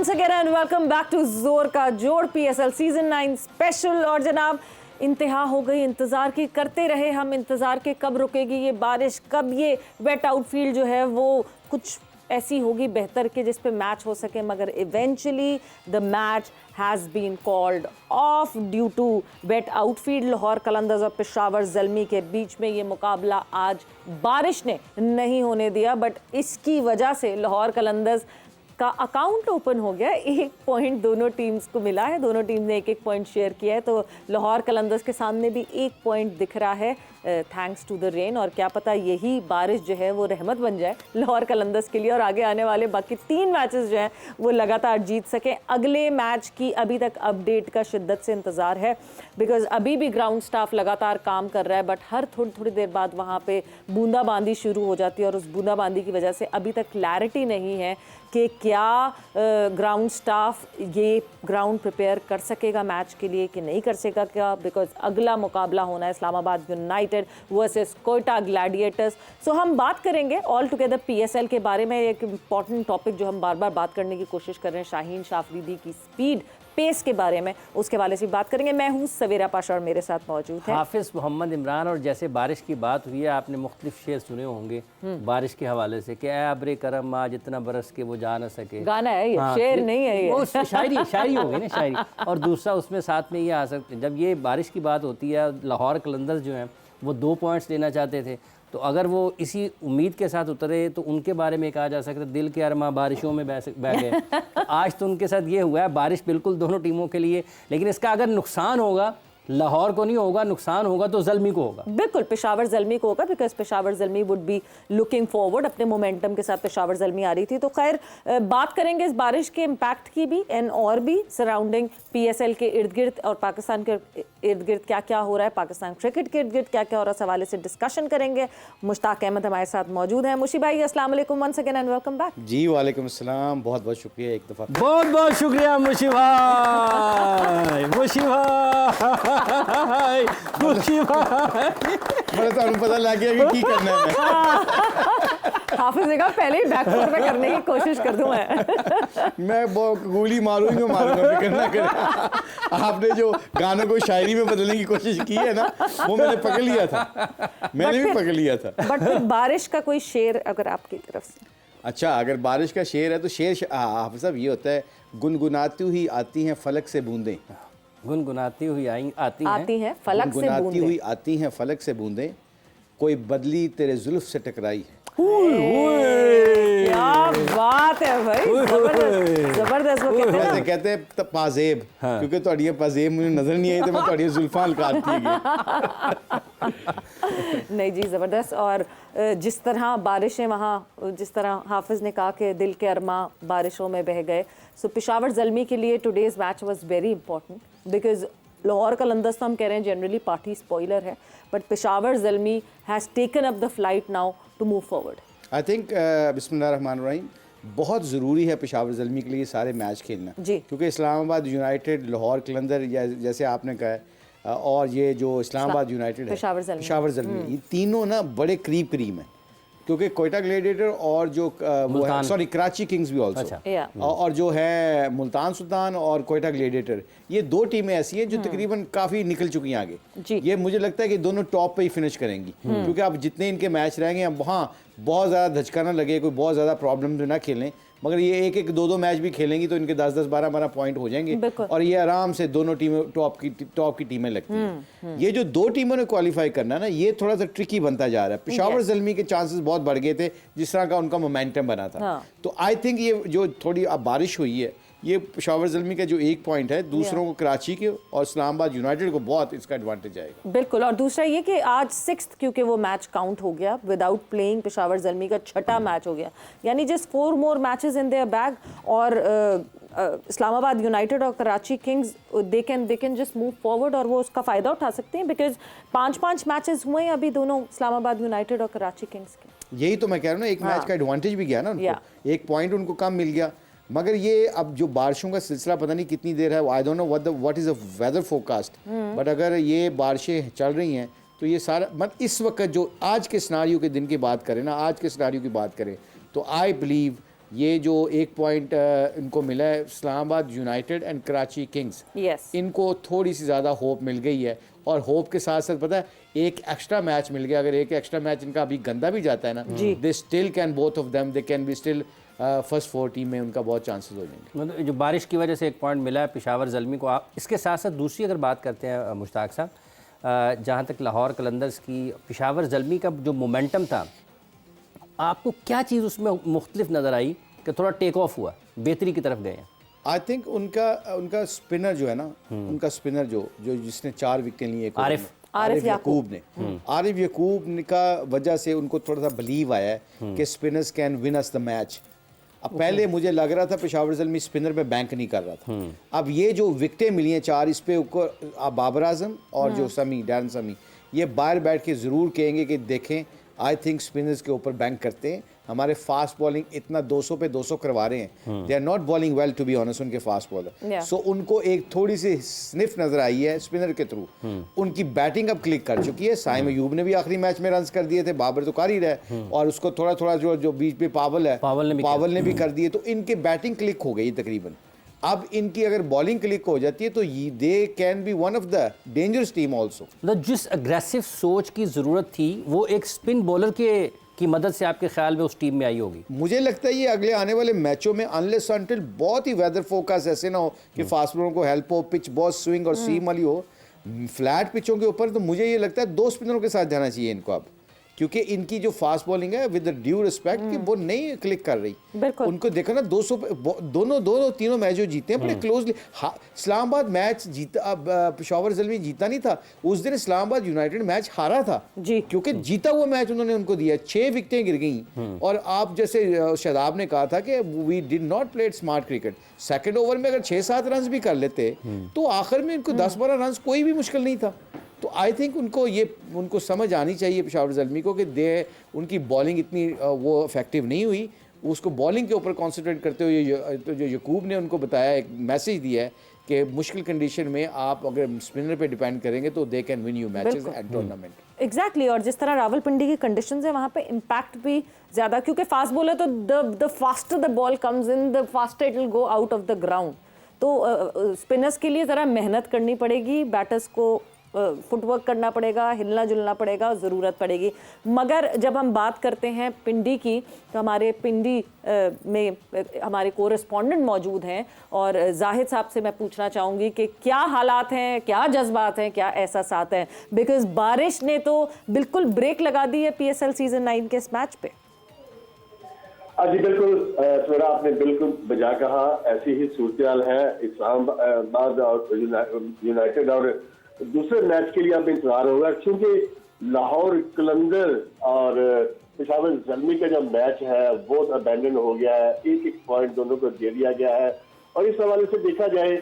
once again and welcome back to जोर का जोड़ PSL सीजन 9 स्पेशल। और जनाब इंतहा हो गई इंतज़ार की, करते रहे हम इंतज़ार के कब रुकेगी ये बारिश, कब ये वेट आउटफील्ड जो है वो कुछ ऐसी होगी बेहतर कि जिस पे मैच हो सके, मगर eventually the match has been called off due to wet outfield. Lahore Qalandars और पेशावर ज़ल्मी के बीच में ये मुकाबला आज बारिश ने नहीं होने दिया, बट इसकी वजह से लाहौर कलंदर्स का अकाउंट ओपन हो गया। 1 पॉइंट दोनों टीम्स को मिला है, दोनों टीम ने 1-1 पॉइंट शेयर किया है, तो लाहौर कलंदर्स के सामने भी 1 पॉइंट दिख रहा है थैंक्स टू द रेन। और क्या पता यही बारिश जो है वो रहमत बन जाए लाहौर कलंदर्स के लिए और आगे आने वाले बाकी 3 मैचेस जो हैं वो लगातार जीत सकें। अगले मैच की अभी तक अपडेट का शिद्दत से इंतज़ार है, बिकॉज अभी भी ग्राउंड स्टाफ लगातार काम कर रहा है, बट हर थोड़ी देर बाद वहाँ पे बूंदाबांदी शुरू हो जाती है और उस बूंदाबांदी की वजह से अभी तक क्लैरिटी नहीं है कि क्या ग्राउंड स्टाफ ये ग्राउंड प्रिपेयर कर सकेगा मैच के लिए कि नहीं कर सकेगा क्या, बिकॉज अगला मुकाबला होना है Islamabad United versus Quetta Gladiators. So हम बात करेंगे ऑल टुगेदर PSL के बारे में। एक इम्पॉर्टेंट टॉपिक जो हम बार बार बात करने की कोशिश कर रहे हैं, शाहीन शाफरीदी की स्पीड पेस के बारे में, उसके वाले से बात करेंगे। मैं हूँ सवेरा पाशा और मेरे साथ मौजूद है हाफिज मोहम्मद इमरान। और जैसे बारिश की बात हुई है, आपने मुख्तलिफ शेर सुने होंगे बारिश के हवाले से कि अब्रे करम आज इतना बरस के वो जा न सके। गाना है ये, हाँ, शेर नहीं है ये, वो शायरी हो गई ना, शायरी। और दूसरा उसमें साथ में ये आ सकते, जब ये बारिश की बात होती है, लाहौर कलंदर्स जो हैं वो 2 पॉइंट्स लेना चाहते थे, तो अगर वो इसी उम्मीद के साथ उतरे तो उनके बारे में कहा जा सकता है दिल के अरमा बारिशों में बह गए। तो आज तो उनके साथ ये हुआ है, बारिश बिल्कुल दोनों टीमों के लिए, लेकिन इसका अगर नुकसान होगा लाहौर को नहीं होगा, नुकसान होगा तो ज़ल्मी को होगा। बिल्कुल पेशावर ज़ल्मी को होगा, because Peshawar Zalmi would be looking forward. अपने मोमेंटम के साथ पेशावर ज़ल्मी आ रही थी। तो खैर बात करेंगे इस बारिश के इम्पैक्ट की भी एंड और भी सराउंडिंग PSL के इर्द गिर्द और पाकिस्तान के इर्द गिर्द क्या क्या हो रहा है, पाकिस्तान क्रिकेट के इर्द गिर्द क्या क्या हो रहा है, इस हवाले से डिस्कशन करेंगे। मुश्ताक अहमद हमारे साथ मौजूद हैं। मुशी भाई अस्सलाम वालेकुम once again and welcome back. जी वालेकुम अस्सलाम, बहुत बहुत शुक्रिया एक दफ़ा। बहुत बहुत शुक्रिया मुशी भाई, मुशी भाई, मुशी भाई। मतलब तो पता लग गया कि करना है। हाफिज ने कहा पहले ही बैकफुट पे करने की कोशिश कर दूं मैं गोली मारूंगा फिर करना कर। आपने जो गानों को शायरी में बदलने की कोशिश की है ना, वो मैंने पकड़ लिया था, मैंने भी पकड़ लिया था। बट फिर बारिश का कोई शेर अगर आपकी तरफ से? अच्छा, अगर बारिश का शेर है तो शेर हाफिज साहब ये होता है, गुनगुनाती हुई आती हैं फलक से बूंदें, गुनगुनाती हुई आती हैं फलक से गुनगुनाती हुई आती हैं फलक से बूंदें, कोई बदली तेरे जुल्फ से टकराई है। क्या बात है भाई, जबरदस्त। वो कहते हैं पाजेब, क्योंकि ਤੁਹਾਡੀ पाजेब मुझे नजर नहीं आई तो मैं ਤੁਹਾਡੀ जुल्फां लकाती नहीं जी, ज़बरदस्त। और जिस तरह बारिशें वहाँ, जिस तरह हाफिज़ ने कहा कि दिल के अरमा बारिशों में बह गए, सो पेशावर ज़ल्मी के लिए today's match was very important, because Lahore Qalandars तो हम कह रहे हैं जनरली पार्टी स्पॉइलर है, but Peshawar Zalmi has taken up the flight now to move forward. I think बिस्मिल्लाहिर्रहमानिर्रहीम बहुत ज़रूरी है पेशावर ज़ल्मी के लिए सारे मैच खेलना जी, क्योंकि इस्लामाबाद यूनाइटेड, लाहौर कलंदर या जैसे आपने कहा है, और ये जो इस्लामाबाद यूनाइटेड है, पेशावर ज़ल्मी, ये तीनों ना बड़े करीब करीब हैं, क्योंकि कोयटा ग्लैडिएटर और जो सॉरी कराची किंग्स भी ऑल्सो, और जो है मुल्तान सुल्तान और कोयटा ग्लैडिएटर, ये 2 टीमें ऐसी हैं जो तकरीबन काफ़ी निकल चुकी हैं आगे। ये मुझे लगता है कि दोनों टॉप पे ही फिनिश करेंगी, क्योंकि अब जितने इनके मैच रहेंगे अब वहाँ बहुत ज़्यादा धचका ना लगे, कोई बहुत ज़्यादा प्रॉब्लम ना खेलें, मगर ये 1-1, 2-2 मैच भी खेलेंगी तो इनके 10-10, 12-12 पॉइंट हो जाएंगे और ये आराम से दोनों टीमें टॉप की टीमें लगती हैं। ये जो 2 टीमों ने क्वालिफाई करना ना, ये थोड़ा सा ट्रिकी बनता जा रहा है। पेशावर ज़ल्मी के चांसेस बहुत बढ़ गए थे जिस तरह का उनका मोमेंटम बना था। तो आई थिंक ये जो थोड़ी अब बारिश हुई है, ये पेशावर ज़ल्मी का जो 1 पॉइंट है, दूसरों को कराची के और इस्लामाबाद यूनाइटेड को बहुत इसका एडवांटेज आएगा। बिल्कुल। और दूसरा ये कि आज 6th क्योंकि वो मैच काउंट हो गया विदाउट प्लेइंग, पेशावर ज़ल्मी का 6ठा मैच हो गया, यानी just 4 more matches in their bag. और इस्लामाबाद यूनाइटेड और Karachi Kings they can just move forward और वो उसका फ़ायदा उठा सकते हैं, बिकॉज 5-5 मैचेस हुए हैं अभी दोनों इस्लामाबाद यूनाइटेड और कराची किंग्स के। यही तो मैं कह रहा हूँ ना, एक मैच का एडवांटेज भी गया ना उनको, 1 पॉइंट उनको कम मिल गया। मगर ये अब जो बारिशों का सिलसिला पता नहीं कितनी देर है, I don't know what is the weather forecast, but अगर ये बारिशें चल रही हैं तो ये सारा मतलब इस वक्त जो आज के सिनारियो के दिन की बात करें ना, आज के सिनारियो की बात करें तो आई बिलीव ये जो 1 पॉइंट इनको मिला है Islamabad United and Karachi Kings, इनको थोड़ी सी ज़्यादा होप मिल गई है। और होप के साथ साथ पता है एक एक्स्ट्रा मैच मिल गया, अगर एक एक्स्ट्रा मैच इनका अभी गंदा भी जाता है ना, they still can both of them they can be still first 4 team में उनका बहुत चांसेस हो जाएंगे। मतलब जो बारिश की वजह से 1 पॉइंट मिला है पेशावर ज़ल्मी को। आप इसके साथ साथ दूसरी अगर बात करते हैं मुश्ताक साहब, जहाँ तक लाहौर कलंदर्स की पेशावर ज़ल्मी का जो मोमेंटम था, आपको क्या चीज़ उसमें मुख्तलिफ नज़र आई कि थोड़ा टेक ऑफ हुआ, बेहतरी की तरफ गए हैं? आई थिंक उनका स्पिनर जो है ना, उनका स्पिनर जो जिसने 4 विकेटें ली आरिफ याकूब ने, आरिफ याकूब का वजह से उनको थोड़ा सा बिलीव आया है कि spinners can win us the match. अब पहले मुझे लग रहा था पेशावर ज़ल्मी स्पिनर पे बैंक नहीं कर रहा था। अब ये जो विकेटें मिली हैं 4, इस पे बाबर आजम और जो डैरन समी, ये बाहर बैठ के ज़रूर कहेंगे कि देखें आई थिंक स्पिनर्स के ऊपर बैंक करते हैं। हमारे फास्ट बॉलिंग इतना 200 पे 200 करवा रहे हैं, they are not bowling well to be honest उनके फास्ट बॉलर। सो उनको एक थोड़ी सी स्निफ नजर आई है स्पिनर के थ्रू। उनकी बैटिंग अब क्लिक कर चुकी है। साइम अयूब ने भी आखिरी मैच में रन्स कर दिए थे, बाबर तो कर ही रहे, और उसको थोड़ा थोड़ा जो बीच पे पावल ने भी कर दिए। तो इनकी बैटिंग क्लिक हो गई तकरीबन। अब इनकी अगर बॉलिंग क्लिक हो जाती है तो they can be one of the dangerous team also. जिस अग्रेसिव सोच की ज़रूरत थी वो एक स्पिन बॉलर की मदद से आपके ख्याल में उस टीम में आई होगी। मुझे लगता है ये अगले आने वाले मैचों में अनलेस अनटिल बहुत ही वेदर फोकस ऐसे ना हो कि फास्ट बॉलरों को हेल्प हो, पिच बहुत स्विंग और सीम वाली हो, फ्लैट पिचों के ऊपर, तो मुझे ये लगता है 2 स्पिनरों के साथ जाना चाहिए इनको अब, क्योंकि इनकी जो फास्ट बॉलिंग है विद ड्यू रिस्पेक्ट कि वो नहीं क्लिक कर रही। उनको देखो ना 200 दोनों तीनों मैच जो जीते हैं बड़े क्लोजली। इस्लामाबाद मैच जीता, अब पेशावर ज़ल्मी जीता नहीं था उस दिन, इस्लामाबाद यूनाइटेड मैच हारा था जी, क्योंकि जीता हुआ मैच उन्होंने उनको दिया। 6 विकेटें गिर गई। और आप जैसे शादाब ने कहा था कि we did not played smart cricket. Second over में अगर 6-7 रन भी कर लेते तो आखिर में इनको 10-12 रन कोई भी मुश्किल नहीं था। तो आई थिंक उनको समझ आनी चाहिए पेशावर ज़ल्मी को कि उनकी बॉलिंग इतनी वो इफेक्टिव नहीं हुई। उसको बॉलिंग के ऊपर कंसंट्रेट करते हुए तो जो यकूब ने उनको बताया, एक मैसेज दिया है कि मुश्किल कंडीशन में आप अगर स्पिनर पे डिपेंड करेंगे तो they can win you matches and tournament. Exactly. और जिस तरह रावलपिंडी की कंडीशंस है वहाँ पे इम्पैक्ट भी ज़्यादा, क्योंकि फास्ट बॉलर तो the faster the ball comes in the faster it will go out of the ground. तो स्पिनर्स के लिए ज़रा मेहनत करनी पड़ेगी, बैटर्स को फुटवर्क करना पड़ेगा, हिलना जुलना पड़ेगा, ज़रूरत पड़ेगी। मगर जब हम बात करते हैं पिंडी की, तो हमारे पिंडी में हमारे कोरेस्पॉन्डेंट मौजूद हैं, और जाहिद साहब से मैं पूछना चाहूँगी कि क्या हालात हैं, क्या जज्बात हैं, क्या एहसासात हैं, बिकॉज बारिश ने तो बिल्कुल ब्रेक लगा दी है PSL सीजन 9 के इस मैच पे। जी बिल्कुल स्वेरा, आपने बिल्कुल बजा कहा। ऐसी ही सूरत है इस्लामाबाद और यूनाइटेड, और दूसरे मैच के लिए अब इंतजार होगा, क्योंकि लाहौर कलंदर और पेशावर ज़ल्मी का जो मैच है वो अबैंडन हो गया है। 1-1 पॉइंट दोनों को दे दिया गया है। और इस हवाले से देखा जाए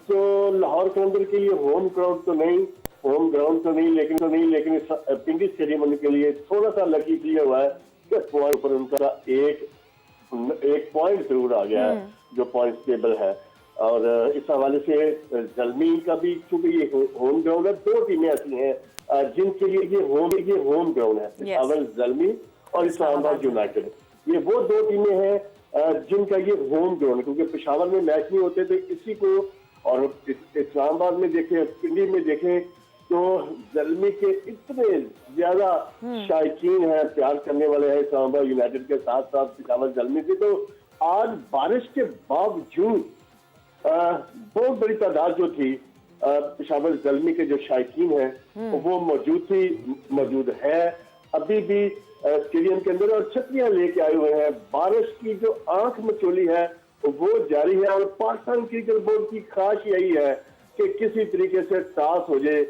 तो लाहौर कलंदर के लिए होम ग्राउंड तो नहीं, लेकिन पिंडी स्टेडियम उनके लिए थोड़ा सा लकी इसलिए हुआ है कि पॉइंट पर उनका एक पॉइंट जरूर आ गया है जो पॉइंट टेबल है। और इस हवाले से ज़ल्मी का भी, क्योंकि ये होम ग्राउंड है, 2 टीमें ऐसी हैं जिनके लिए ये होम ग्राउंड है, पेशावर ज़ल्मी और इस्लामाबाद यूनाइटेड। ये वो 2 टीमें हैं जिनका ये होम ग्राउंड है, क्योंकि पेशावर में मैच नहीं होते थे इसी को, और इस्लामाबाद में देखें, पिंडी में देखें तो ज़ल्मी के इतने ज्यादा शायकीन हैं, प्यार करने वाले हैं इस्लामाबाद यूनाइटेड के साथ साथ पेशावर ज़ल्मी से। तो आज बारिश के बावजूद बहुत बड़ी तादाद जो थी पेशावर ज़ल्मी के जो शायकीन हैं वो मौजूद है अभी भी स्टेडियम के अंदर, और छतरियां लेके आए हुए हैं। बारिश की जो आंख मचोली है वो जारी है, और पाकिस्तान क्रिकेट बोर्ड की ख्वाहिश यही है कि किसी तरीके से टॉस हो जाए